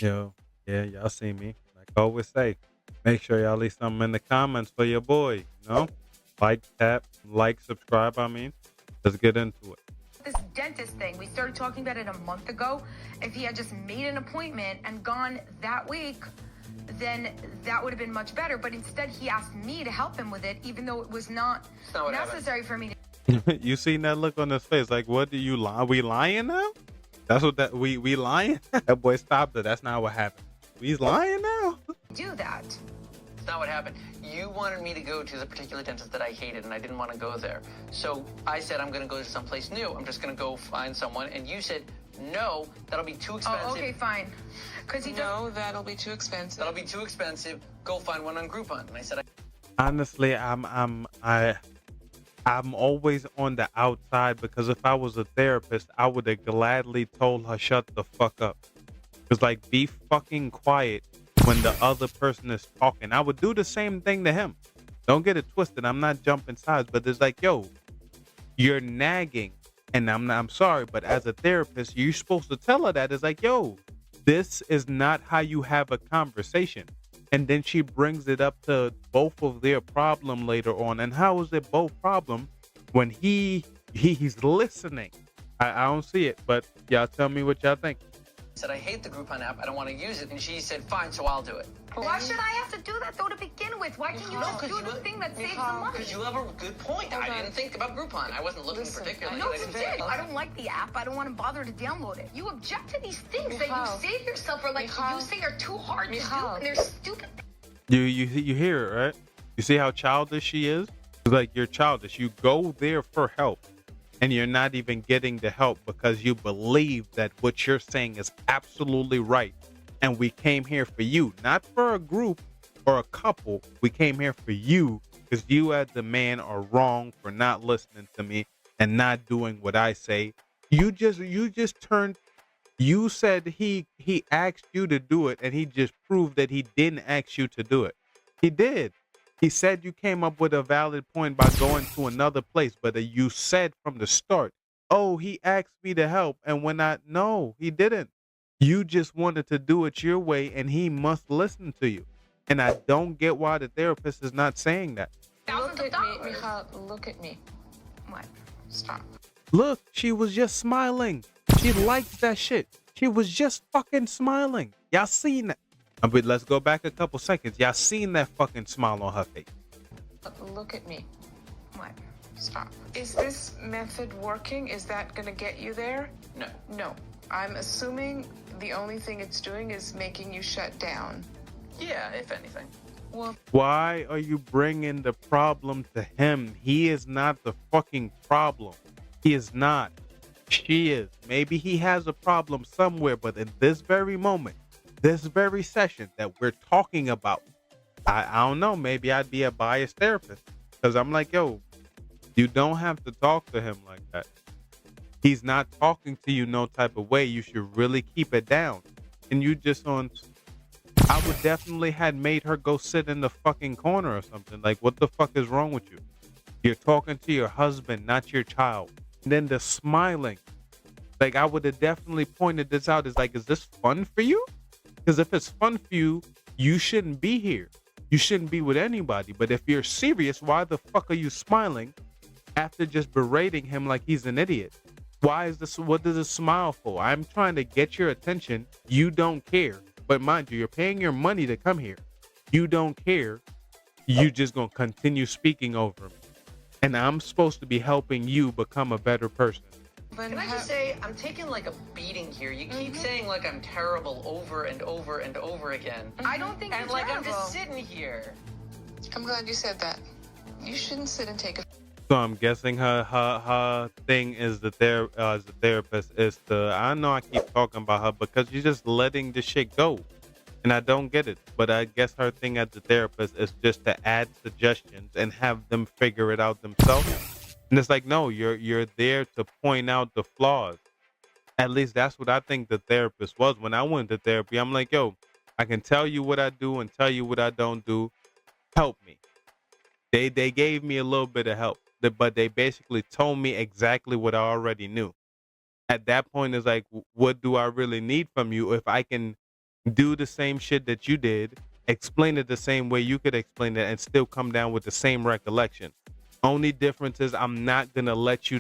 Yo, yeah, y'all see me. Like I always say, make sure y'all leave something in the comments for your boy. Like, tap, like, subscribe. Let's get into it. This dentist thing, we started talking about it a month ago. If he had just made an appointment and gone that week, then that would have been much better. But instead, he asked me to help him with it, even though it was not necessary for me to. You seen that look on his face? Like, what do you lie? We lying now? That's what that we lying? That boy stopped it. That's not what happened. He's lying now. Do that. It's not what happened. You wanted me to go to the particular dentist that I hated, and I didn't want to go there. So I said, I'm going to go to someplace new. I'm just going to go find someone. And you said, no, that'll be too expensive. Oh, okay, fine. Because he No, that'll be too expensive. That'll be too expensive. Go find one on Groupon. And I said, Honestly, I'm always on the outside because if I was a therapist, I would have gladly told her shut the fuck up. Cause like be fucking quiet when the other person is talking. I would do the same thing to him. Don't get it twisted. I'm not jumping sides, but it's like, yo, you're nagging, and I'm sorry, but as a therapist, you're supposed to tell her that. It's like, yo, this is not how you have a conversation. And then she brings it up to both of their problem later on. And how is it both problem when he's listening? I don't see it, but y'all tell me what y'all think. I hate the Groupon app. I don't want to use it. And she said, fine, so I'll do it. Why should I have to do that, though, to begin with? Why can't you just do the thing that saves the money? Because you have a good point. I didn't think about Groupon. I wasn't looking particularly. No, you did. I don't like the app. I don't want to bother to download it. You object to these things that you save yourself for, like, you say are too hard to do, and they're stupid. You hear it, right? You see how childish she is? It's like you're childish. You go there for help, and you're not even getting the help because you believe that what you're saying is absolutely right. And we came here for you, not for a group or a couple. We came here for you because you as the man are wrong for not listening to me and not doing what I say. You just turned. You said he asked you to do it, and he just proved that he didn't ask you to do it. He did. He said you came up with a valid point by going to another place, but you said from the start, "Oh, he asked me to help," and no, he didn't. You just wanted to do it your way, and he must listen to you. And I don't get why the therapist is not saying that. Look at me, Michal. Look at me. What? Stop. Look, she was just smiling. She likes that shit. She was just fucking smiling. Y'all seen that? But let's go back a couple seconds. Y'all seen that fucking smile on her face. Look at me. What? Stop. Is this method working? Is that going to get you there? No. No. I'm assuming the only thing it's doing is making you shut down. Yeah, if anything. Well, Why are you bringing the problem to him? He is not the fucking problem. He is not. She is. Maybe he has a problem somewhere, but in this very moment, this very session that we're talking about, I don't know. Maybe I'd be a biased therapist because I'm like, yo, you don't have to talk to him like that. He's not talking to you no type of way. You should really keep it down. And you just on. I would definitely had made her go sit in the fucking corner or something. Like, what the fuck is wrong with you? You're talking to your husband, not your child. And then the smiling. Like, I would have definitely pointed this out. It's like, is this fun for you? Because if it's fun for you, you shouldn't be here. You shouldn't be with anybody. But if you're serious, why the fuck are you smiling after just berating him like he's an idiot? Why is this? What does this smile for? I'm trying to get your attention. You don't care. But mind you, you're paying your money to come here. You don't care. You just gonna continue speaking over me. And I'm supposed to be helping you become a better person. but Can I just say, I'm taking like a beating here. You keep saying like I'm terrible over and over and over again. I don't think And you're like I'm terrible. just sitting here. I'm glad you said that. You shouldn't sit and take a. So I'm guessing her thing is as a therapist is to, I know I keep talking about her because you're just letting the shit go. And I don't get it. But I guess her thing as a therapist is just to add suggestions and have them figure it out themselves. And it's like, no, you're there to point out the flaws. At least that's what I think the therapist was. When I went to therapy, I'm like, yo, I can tell you what I do and tell you what I don't do. Help me. They gave me a little bit of help, but they basically told me exactly what I already knew. At that point, it's like, what do I really need from you if I can do the same shit that you did, explain it the same way you could explain it, and still come down with the same recollection. Only difference is I'm not gonna let you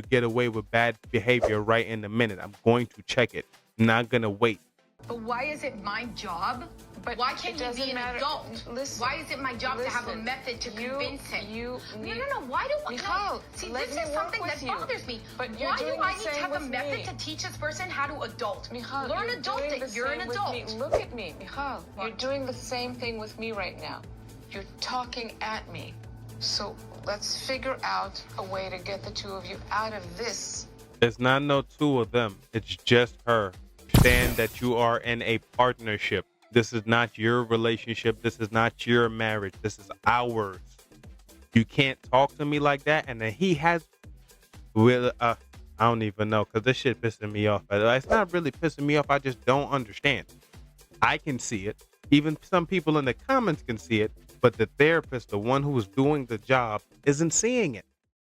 get away with bad behavior right in the minute. I'm going to check it. I'm not gonna wait. But why is it my job? But Why can't it you doesn't be an matter. adult? Listen, Why is it my job to have a listen, method to you- convince him? you need- No. Why do I? Michal, See, let this me is work something with that you. bothers me. But you're Why doing do the I need to same have a with method me. to teach this person how to adult? Michal, Learn you're adulting. doing the You're an same with adult. me. Look at me, Michal. You're doing the same thing with me right now. You're talking at me. So let's figure out a way to get the two of you out of this. It's not no two of them. It's just her. Understand that you are in a partnership. This is not your relationship. This is not your marriage. This is ours. You can't talk to me like that. And then he has, I don't even know, because this shit pissing me off. It's not really pissing me off. I just don't understand. I can see it. Even some people in the comments can see it. But the therapist, the one who is doing the job, isn't seeing it.